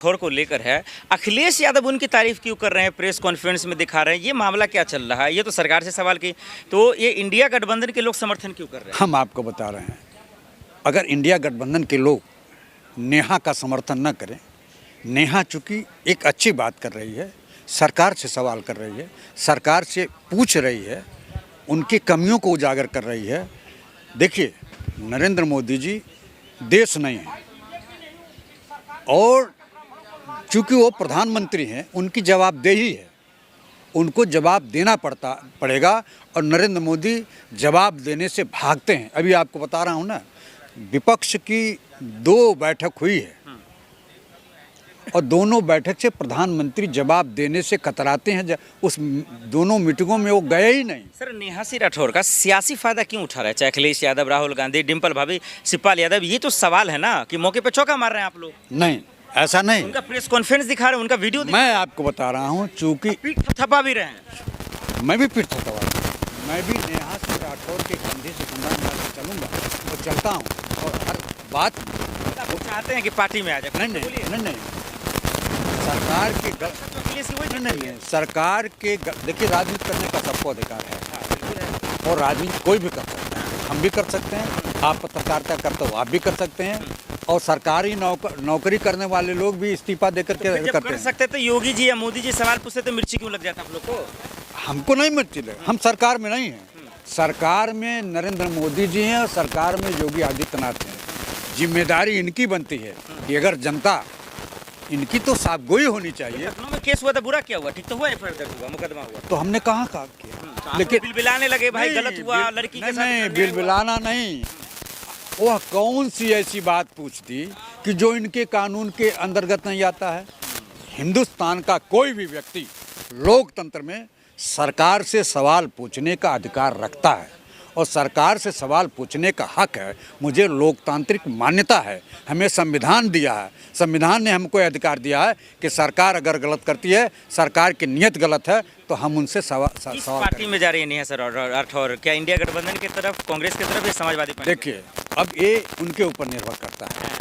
राठौर को लेकर है। अखिलेश यादव उनकी तारीफ क्यों कर रहे हैं, प्रेस कॉन्फ्रेंस में दिखा रहे हैं, ये मामला क्या चल रहा है? ये तो सरकार से सवाल की, तो ये इंडिया गठबंधन के लोग समर्थन क्यों कर रहे हैं? हम आपको बता रहे हैं, अगर इंडिया गठबंधन के लोग नेहा का समर्थन न करें, नेहा चूँकि एक अच्छी बात कर रही है, सरकार से सवाल कर रही है, सरकार से पूछ रही है, उनकी कमियों को उजागर कर रही है। देखिए, नरेंद्र मोदी जी देश नहीं है और चूँकि वो प्रधानमंत्री हैं, उनकी जवाबदेही है, उनको जवाब देना पड़ेगा और नरेंद्र मोदी जवाब देने से भागते हैं। अभी आपको बता रहा हूँ ना, विपक्ष की 2 बैठक हुई है और दोनों बैठक से प्रधानमंत्री जवाब देने से कतराते हैं। उस दोनों मीटिंगों में वो गए ही नहीं। सर, नेहा सिंह राठौर का सियासी फायदा क्यों उठा रहा है? चाहे अखिलेश यादव, राहुल गांधी, डिम्पल भाभी, शिवपाल यादव, ये तो सवाल है ना कि मौके पे चौका मार रहे हैं आप लोग। नहीं, ऐसा नहीं। उनका प्रेस कॉन्फ्रेंस दिखा रहे हैं, उनका वीडियो मैं आपको बता रहा हूँ, चूँकि पीठ थपा भी रहे हैं। मैं भी पीठ थपा, मैं भी नेहा सिंह राठौर के कंधे से कंधा मिला के चलूँगा और चलता हूँ और हर बात आप चाहते हैं कि पार्टी में आ जाए? नहीं, सरकार के नहीं, सरकार के देखिए, राजनीति करने का सबको अधिकार है और राजनीति कोई भी कर सकता है, हम भी कर सकते हैं, आप पत्रकारिता करते हो आप भी कर सकते हैं और सरकारी नौकरी करने वाले लोग भी इस्तीफा देकर के करते हैं। सकते तो योगी जी या मोदी जी सवाल पूछते तो मिर्ची क्यों लग जाता आप लोग को? हमको नहीं मिर्ची लगे, हम सरकार में नहीं हैं। सरकार में नरेंद्र मोदी जी हैं और सरकार में योगी आदित्यनाथ हैं। जिम्मेदारी इनकी बनती है कि अगर जनता, इनकी तो साफगोई होनी चाहिए। लखनऊ में केस हुआ था, बुरा क्या हुआ? ठीक तो हुआ, एफआईआर दर्ज हुआ, मुकदमा हुआ, तो हमने कहाँ किया, लेकिन बिलबिलाने लगे भाई गलत हुआ, लड़की के साथ। नहीं, बिलबिलाना नहीं, वह कौन सी ऐसी बात पूछती कि जो इनके कानून के अंतर्गत नहीं आता है? हिंदुस्तान का कोई भी व्यक्ति लोकतंत्र में सरकार से सवाल पूछने का अधिकार रखता है और सरकार से सवाल पूछने का हक है। मुझे लोकतांत्रिक मान्यता है, हमें संविधान दिया है, संविधान ने हमको अधिकार दिया है कि सरकार अगर गलत करती है, सरकार की नीयत गलत है, तो हम उनसे सवाल पार्टी में जा रही है नेहा सिंह राठौर? क्या इंडिया गठबंधन की तरफ, कांग्रेस की तरफ या समाजवादी पार्टी? देखिए, अब ये उनके ऊपर निर्भर करता है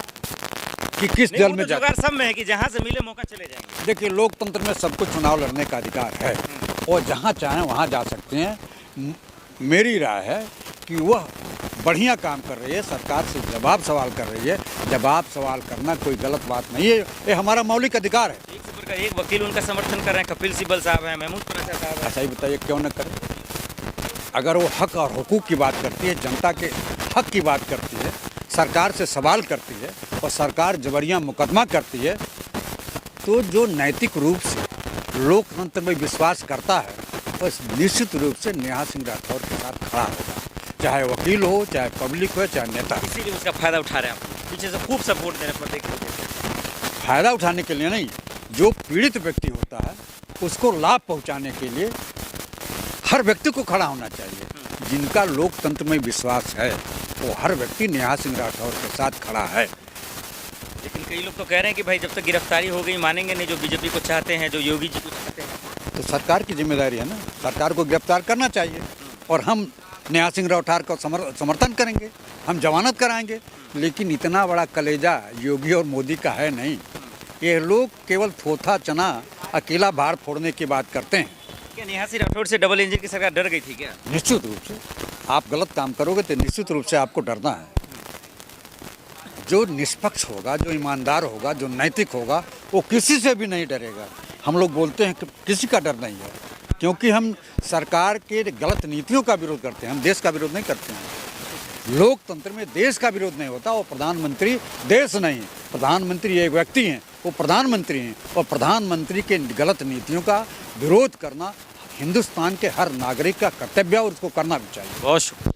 कि किस दल में जाकर, सब में है कि जहाँ से मिले मौका चले जाएंगे। देखिए, लोकतंत्र में सबको चुनाव लड़ने का अधिकार है और जहाँ चाहें वहाँ जा सकते हैं। मेरी राय है कि वह बढ़िया काम कर रही है, सरकार से जवाब सवाल कर रही है। जवाब सवाल करना कोई गलत बात नहीं है, ये हमारा मौलिक अधिकार है। एक वकील उनका समर्थन कर रहे हैं, कपिल सिब्बल साहब हैं, महमूद कुरैशी साहब हैं। ऐसा ही बताइए, क्यों न करें? अगर वो हक और हुकूक की बात करती है, जनता के हक की बात करती है, सरकार से सवाल करती है और सरकार जबरिया मुकदमा करती है, तो जो नैतिक रूप से लोकतंत्र में विश्वास करता है, बस निश्चित रूप से नेहा सिंह राठौर के साथ खड़ा होगा, चाहे वकील हो, चाहे पब्लिक हो, चाहे नेता। इसीलिए उसका फायदा उठा रहे हैं आप, पीछे से खूब सपोर्ट दे रहे हैं। फायदा उठाने के लिए नहीं, जो पीड़ित व्यक्ति होता है उसको लाभ पहुंचाने के लिए हर व्यक्ति को खड़ा होना चाहिए। जिनका लोकतंत्र में विश्वास है वो हर व्यक्ति नेहा सिंह राठौर के साथ खड़ा है। लेकिन कई लोग तो कह रहे हैं कि भाई जब तक गिरफ्तारी हो गई मानेंगे नहीं, जो बीजेपी को चाहते हैं, जो योगी जी को चाहते हैं। तो सरकार की जिम्मेदारी है ना, सरकार को गिरफ्तार करना चाहिए और हम नेहा सिंह राठौर का समर्थन करेंगे, हम जमानत कराएंगे। लेकिन इतना बड़ा कलेजा योगी और मोदी का है नहीं। ये लोग केवल थोथा चना अकेला बाहर फोड़ने की बात करते हैं। क्या नेहा सिंह राठौर से डबल इंजन की सरकार डर गई थी क्या? निश्चित रूप से, आप गलत काम करोगे तो निश्चित रूप से आपको डरना है। जो निष्पक्ष होगा, जो ईमानदार होगा, जो नैतिक होगा, वो किसी से भी नहीं डरेगा। हम लोग बोलते हैं कि किसी का डर नहीं है, क्योंकि हम सरकार के गलत नीतियों का विरोध करते हैं, हम देश का विरोध नहीं करते हैं। लोकतंत्र में देश का विरोध नहीं होता। वो प्रधानमंत्री देश नहीं, प्रधानमंत्री एक व्यक्ति हैं, वो प्रधानमंत्री हैं और प्रधानमंत्री के गलत नीतियों का विरोध करना हिंदुस्तान के हर नागरिक का कर्तव्य है और उसको करना भी चाहिए। बहुत शुक्रिया।